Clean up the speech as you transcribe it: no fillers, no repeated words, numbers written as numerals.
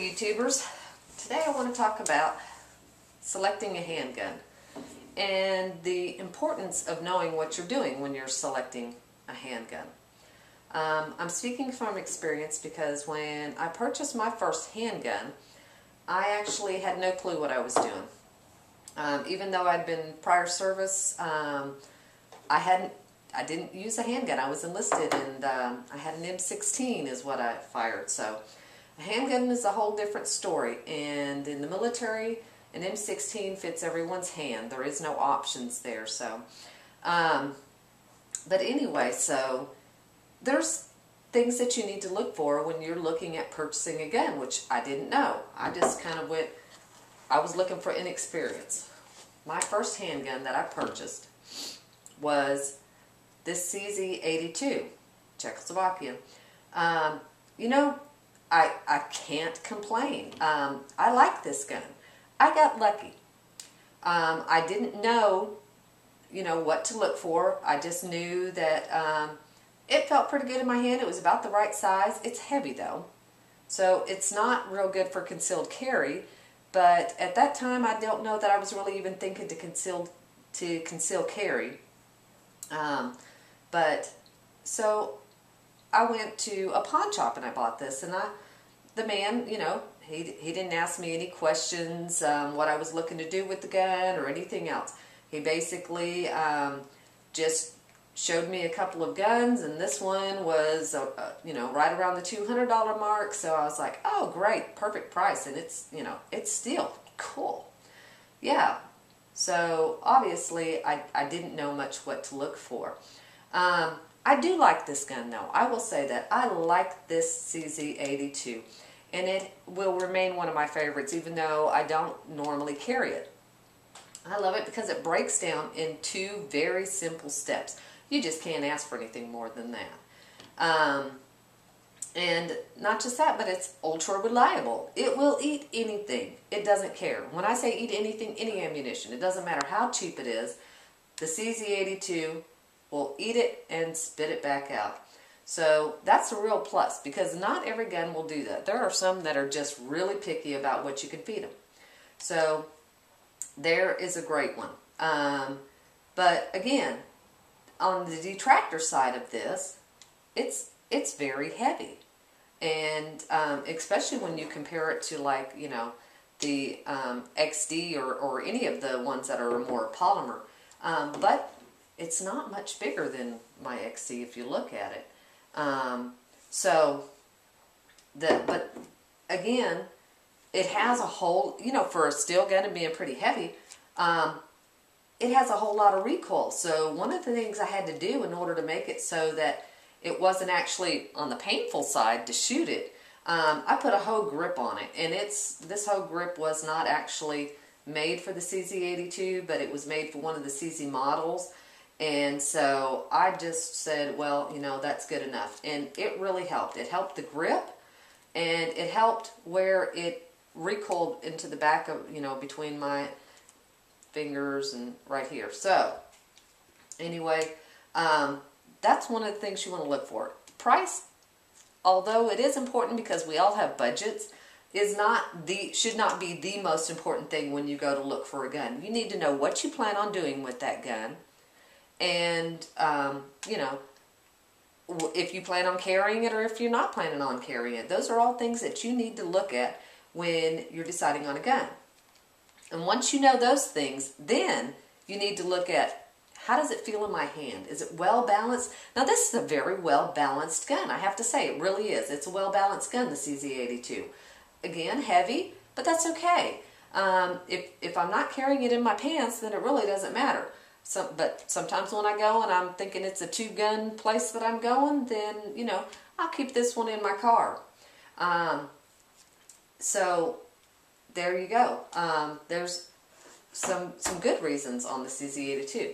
YouTubers. Today I want to talk about selecting a handgun and the importance of knowing what you're doing when you're selecting a handgun. I'm speaking from experience because when I purchased my first handgun, I actually had no clue what I was doing. Even though I'd been prior service, I didn't use a handgun. I was enlisted and I had an M16 is what I fired. So a handgun is a whole different story, and in the military an M16 fits everyone's hand. There is no options there. So but anyway, so there's things that you need to look for when you're looking at purchasing a gun, which I didn't know. I just kind of I was looking for inexperience. My first handgun that I purchased was this CZ82, Czechoslovakia. You know, I can't complain. I like this gun. I got lucky. I didn't know, what to look for. I just knew that it felt pretty good in my hand. It was about the right size. It's heavy though, so it's not real good for concealed carry. But at that time, I don't know that I was really even thinking to conceal carry. But so I went to a pawn shop and I bought this, and the man, he didn't ask me any questions, what I was looking to do with the gun or anything else. He basically just showed me a couple of guns, and this one was, right around the $200 mark. So I was like, oh, great, perfect price, and it's, it's steel, cool, yeah. So obviously, I didn't know much what to look for. I do like this gun though. I will say that I like this CZ82, and it will remain one of my favorites, even though I don't normally carry it. I love it because it breaks down in two very simple steps. You just can't ask for anything more than that. And not just that, but it's ultra reliable. It will eat anything. It doesn't care. When I say eat anything, any ammunition, it doesn't matter how cheap it is, the CZ82 will eat it and spit it back out. So that's a real plus, because not every gun will do that. There are some that are just really picky about what you can feed them. So there is a great one. But again, on the detractor side of this, it's very heavy, and especially when you compare it to, like, the XD or any of the ones that are more polymer. But it's not much bigger than my XD if you look at it. But again, it has a whole, for a steel gun and being pretty heavy, it has a whole lot of recoil. So one of the things I had to do in order to make it so that it wasn't actually on the painful side to shoot it, I put a hoe grip on it. And this hoe grip was not actually made for the CZ82, but it was made for one of the CZ models. And so I just said, well, that's good enough. And it really helped. It helped the grip, and it helped where it recoiled into the back of, between my fingers and right here. So anyway, that's one of the things you want to look for. Price, although it is important because we all have budgets, should not be the most important thing when you go to look for a gun. You need to know what you plan on doing with that gun, and if you plan on carrying it or if you're not planning on carrying it. Those are all things that you need to look at when you're deciding on a gun. And once you know those things, then you need to look at, how does it feel in my hand? Is it well balanced? Now, this is a very well balanced gun. I have to say, it really is. It's a well balanced gun, the CZ82. Again, heavy, but that's okay. If I'm not carrying it in my pants, then it really doesn't matter. But sometimes when I go and I'm thinking it's a two-gun place that I'm going, then, I'll keep this one in my car. So there you go. There's some good reasons on the CZ82.